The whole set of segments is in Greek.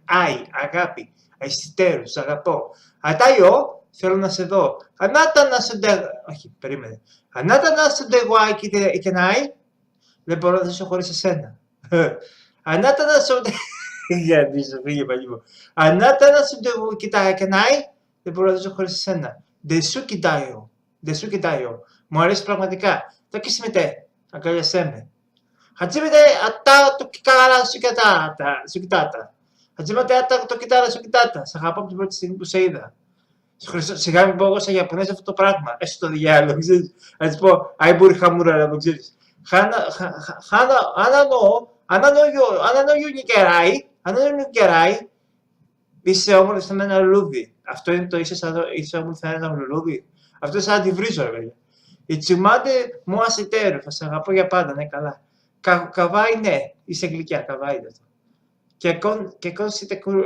Άι, αγάπη. Αισθητέρου, σ' αγαπώ. Ατάιο, θέλω να σε δω. Ανάτα να σου ντε... Όχι, περίμενε. Ανάτα να σου ντεγουάι και νάι. Δεν μπορώ να ζήσω χωρίς εσένα. Ανάτα να σου... Γιατί σου φύγε πάλι μου. Ανάτα να σου κοιτάει και νάι. Δεν μπορώ να ζήσω χωρίς εσένα. Δεν σου κοιτάω. Δεν σου κοιτάω. Μου αρέσει πραγματικά. Το κοίσιμετε. Αγκαλιάσέ με. Χατζίμετε ατά το κικάρα σου κοιτάτα. Χατζίμετε ατά το κιτάρα σου κοιτάτα. Σ' αγαπώ από την πρώτη στιγμή που σε είδα. Σιγά μην πω εγώ σαν Ιαπωνέζα αυτό το πράγμα. Έστω το διάλογο, ξέρεις. Να της πω, αϊμπούρι χαμούρα να το ξέρεις. Ανανοϊού νικεράει, είσαι όμορφη σαν ένα λουλούδι. Αυτό είναι το είσαι όμορφη σαν ένα λουλούδι. Αυτό είναι σαν να τη βρίζω, ρε παιδιά. Η τσιμάντε μου ασιτέρου, θα σε αγαπώ για πάντα, ναι, καλά. Καβάη, ναι, είσαι γλυκιά, καβάη είναι αυτό. Και κόσιτε κουρό,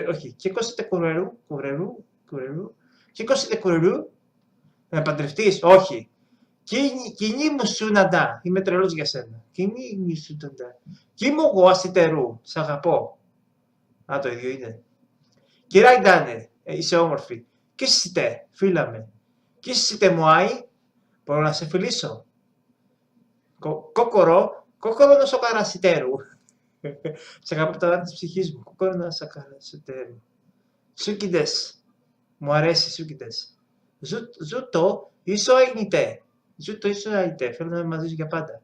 όχι, και κόσιτε κουρερού, και κόσιτε κουρερού, να παντρευτείς, όχι. Κοινή μου σου ναντά, είμαι τρελός για σένα. Κοινή μου σου ναντά. Κι μου εγώ ασιτερού, σ' αγαπώ. Α, το ίδιο είναι. Κυρά Ντάνε, είσαι όμορφη. Κίσιτε, φίλαμε. Κίσιτε μου άι, μπορώ να σε φιλήσω. Κόκορο να σοκαρασιτέρου. Σε αγαπώ από τα δάκρυα της ψυχής μου. Κόκορο να σοκαρασιτέρου. Σούκιδες. Μου αρέσει σούκιδες. Ζούτο, ίσο αγνητέ. Ζούτο, ίσο αγνητέ. Θέλω να είμαι μαζί σου για πάντα.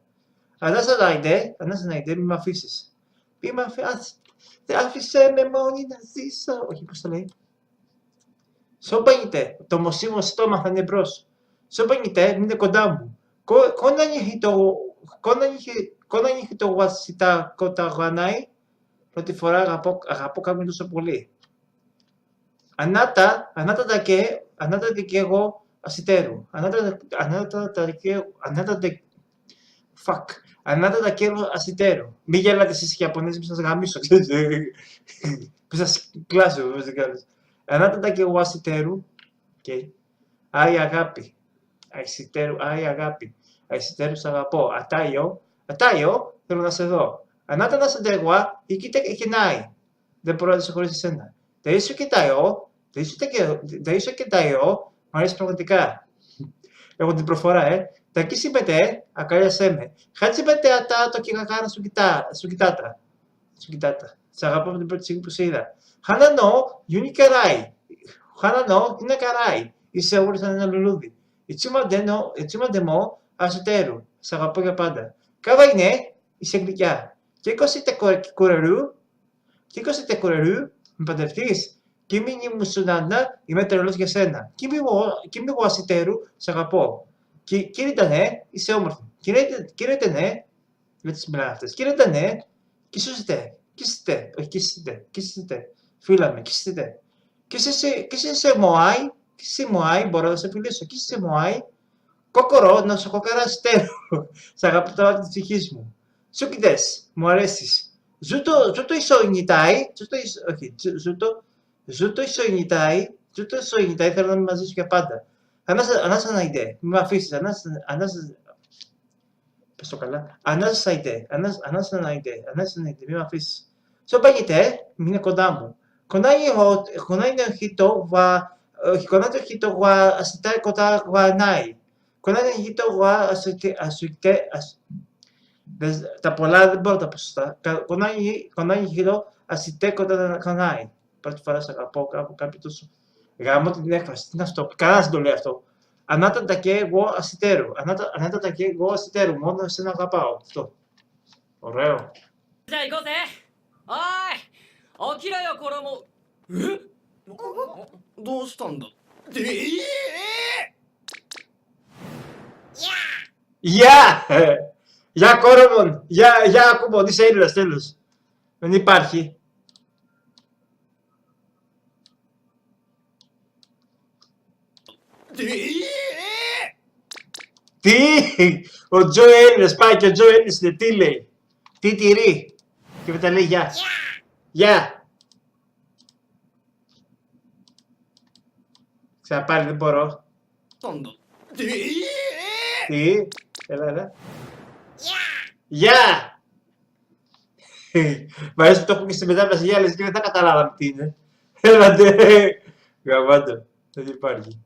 Ανάσαναϊντέ, μη με αφήσεις. Μη με αφήσεις. Άφησέ με μόνη να ζήσω. Όχι, πώς το λέει. Σοπανιτέ, το μωσί μου στόμα θα είναι μπρος. Σοπανιτέ, είναι κοντά μου. Κόνανιχι το γουασιτά κοταγανάι. Πρώτη φορά αγαπώ κάποιον τόσο πολύ. Ανάτα τα και εγώ ασιτέρου. Ανάτα τα και εγώ ασιτέρου. Μη γελάτε εσείς οι Ιαπωνέζοι που σας γαμίσω. Που σας κλάσω, όπως δεν κάνεις. Ανάτα τα και εγώ ασιτέρου. Άι αγάπη. Άι αγάπη. Αισθητέρου σ' αγαπώ. Ατάιο, θέλω να σε δω. Ανάτα να σε ντεγουά, ή κοίτα και νάι. Δεν μπορώ να σε χωρίς εσένα. Δεν είσαι κοιτάω, μου αρέσει πραγματικά. Έχω την προφορά, Τα κίσιμετε, ακαλιάσέ με. Χάτσιμετε ατά το κικακάρα σου κοιτάτα. Σ' αγαπώ από την πρώτη στιγμή που σε είδα. Χάνανο, γιούνι καράι. Είσαι όμορφη σαν ένα λουλούδι. Ιτσίμαντε μο, ασιτέρου. Σ' αγαπώ για πάντα. Κάβα είναι, είσαι γλυκιά. Και κόσιτε κουρερού, με παντρευτείς. Κι μη μου σου νάντα, είμαι τρελός για σένα. Κι μη μου ασιτέρου, σ' αγαπώ. Κύριε ναι, είσαι όμορφη. Κύριε ναι, δεν τις μιλάνε αυτές. Κύριε ναι, κίσετε. Φίλαμε, κίσετε. Κίσεσαι μοάι, μπορώ να σε φιλήσω. Κίσεσαι μοάι, κόκορο, να σου κοκαραστέρω. Σ' αγαπώ τα μάτια της ψυχής μου. Σούκιδες, μου αρέσεις. Ζούτο ισοϊνιτάι, θέλω να είμαι μαζί σου για πάντα. Ανάσαναϊντέ, μη με αφήσεις, πες το καλά. Ανάσαναϊντέ, μη με αφήσεις. Σοπαγιτέ, μείνε κοντά μου. Κονάι το χιτό γουα ασιτάι κοντά γουανάι. Κονάι το χιτό γουα ασουιτέ. Τα πολλά δεν μπορώ τα ποσοστά. Κονάι χιτό ασιτέ κοντά κανάι. Πρώτη φορά σε αγαπώ κάπου κάποιο τόσο. Γάμω την έκφραση. Τι είναι αυτό. Κανένας δεν το λέει αυτό. Ανάτα και εγώ ασιτέρου. Μόνο εσένα αγαπάω. Αυτό. Ωραίο. じゃあ行こうぜ。おーい、起きろよ衣。どうしたんだ。Γεια! Γεια Κόρομον! Γεια Ακούμον! Είσαι Έλληνας, τέλος. Δεν υπάρχει. Τι! Ο Τζο Έλληνας πάει και ο Τζο Έλληνας είναι, τι λέει. Τι τυρί. Και μετά λέει γεια. Γεια! Ξαναπάρει, δεν μπορώ. Τι! Έλα. Γεια! Μ' αρέσει που το έχουν και στη μετάφραση για άλλες και δεν θα καταλάβαμε τι είναι. Έλατε. Γαμάτο. Δεν υπάρχει.